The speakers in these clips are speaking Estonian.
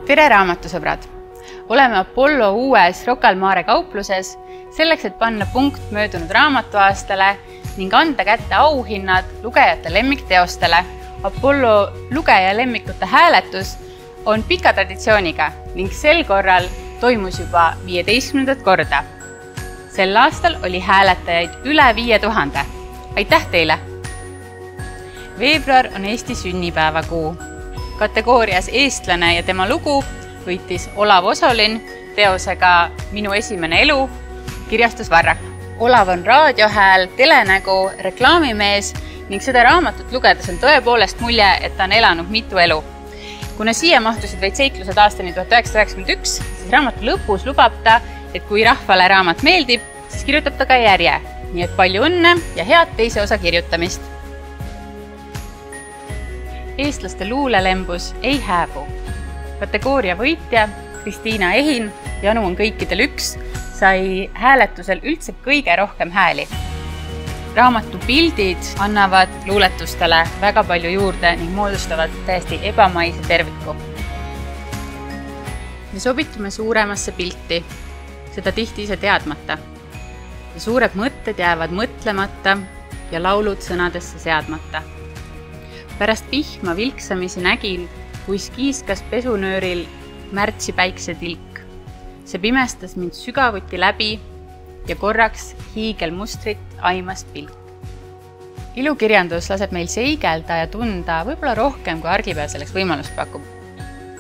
Tere raamatusõbrad! Oleme Apollo uues Rocca al Mare kaupluses selleks, et panna punkt möödunud raamatuaastale ning anda kätte auhinnad lugejate lemmikteostele. Apollo lugeja lemmikute hääletus on pika traditsiooniga ning sel korral toimus juba 15. korda. Sel aastal oli hääletajaid üle 5000. Aitäh teile! Veebruar on Eesti sünnipäevakuu. Kategoorias Eestlane ja tema lugu võitis Olav Osolin teosega Minu esimene elu, kirjastus Varrak. Olav on raadiohääl, telenägu, reklaamimees ning seda raamatut lugedes on tõepoolest mulje, et ta on elanud mitu elu. Kuna siia mahtusid vaid seiklused aastani 1991, siis raamatu lõpus lubab ta, et kui rahvale raamat meeldib, siis kirjutab ta ka järje. Nii et palju õnne ja head teise osa kirjutamist! Eestlaste luulelembus ei hääbu. Kategooria võitja Kristiina Ehin, Janu on kõikidel üks, sai hääletusel üldse kõige rohkem hääli. Raamatu pildid annavad luuletustele väga palju juurde ning moodustavad täiesti ebamaise terviku. Me sobitume suuremasse pilti, seda tihti ise teadmata. Ja suured mõtted jäävad mõtlemata ja laulud sõnadesse seadmata. Pärast vihma vilksamisi nägin, kui skiiskas pesunööril märtsi päiksetilk. See pimestas mind sügavuti läbi ja korraks hiigelmustrit aimas pilk. Ilukirjandus laseb meil seigelda ja tunda võib-olla rohkem, kui argipäev selleks võimalust pakub.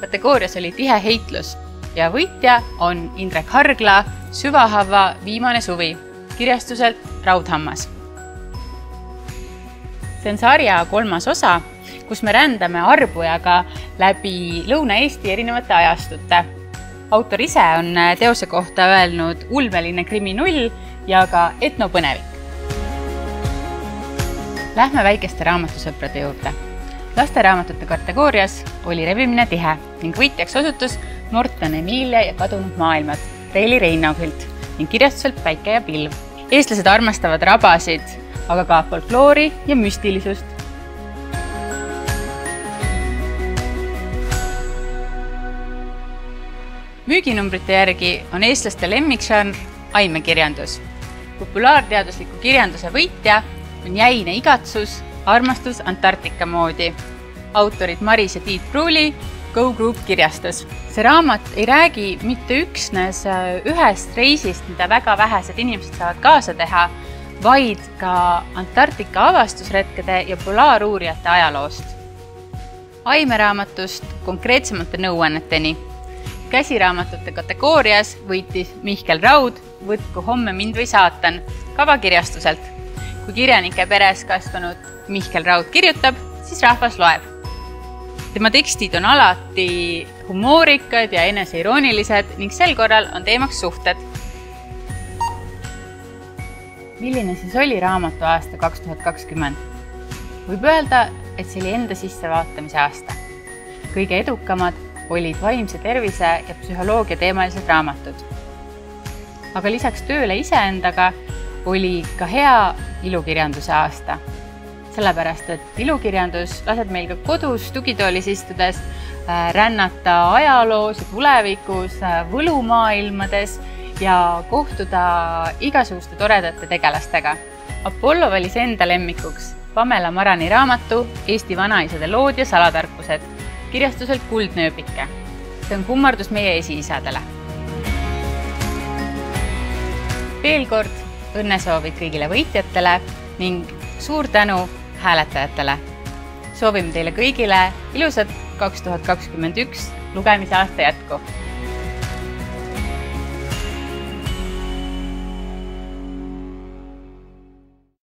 Kategoorias oli tihe heitlus ja võitja on Indrek Hargla Süvahavva viimane suvi kirjastuselt Raudhammas. See on sarja 3. osa, kus me rändame arbujaga läbi Lõuna-Eesti erinevate ajastute. Autor ise on teose kohta öelnud ulmeline kriminull ja ka etnopõnevik. Lähme väikeste raamatusõprade juurde. Lasteraamatute kategoorias oli rebimine tihe ning võitjaks osutus Morten Emilia ja kadunud maailmad Reili Reinaugilt ning kirjastuselt Päike ja pilv. Eestlased armastavad rabasid, aga ka folkloori ja müstilisust. Müüginumbrite järgi on eestlaste lemmikžanr aimekirjandus. Populaarteadusliku kirjanduse võitja on Jäine igatsus, armastus Antarktika moodi. Autorid Maris ja Tiit Pruuli, Go Group kirjastus. See raamat ei räägi mitte üksnes ühest reisist, mida väga vähesed inimesed saavad kaasa teha, vaid ka Antarktika avastusretkede ja polaaruurijate ajaloost. Aimeraamatust konkreetsemate nõuanneteni. Käsiraamatute kategoorias võitis Mihkel Raud Võtku homme mind või saatan kavakirjastuselt. Kui kirjanike peres kasvanud Mihkel Raud kirjutab, siis rahvas loeb. Tema tekstid on alati humoorikad ja eneseiroonilised ning sel korral on teemaks suhted. Milline siis oli raamatu aasta 2020? Võib öelda, et see oli enda sissevaatamise aasta. Kõige edukamad olid vaimse tervise ja psühholoogia teemalised raamatud. Aga lisaks tööle iseendaga oli ka hea ilukirjanduse aasta. Sellepärast, et ilukirjandus laseb meil ka kodus tugitoolis istudes rännata ajaloos ja tulevikus, võlumaailmades ja kohtuda igasuguste toredate tegelastega. Apollo valis enda lemmikuks Pamela Marani raamatu Eesti vanaisade lood ja salatarkused kirjastuselt Kuldnööpike. See on kummardus meie esiisadele. Veel kord õnnesoovid kõigile võitjatele ning suur tänu hääletajatele. Soovime teile kõigile ilusat 2021 lugemise aasta jätku.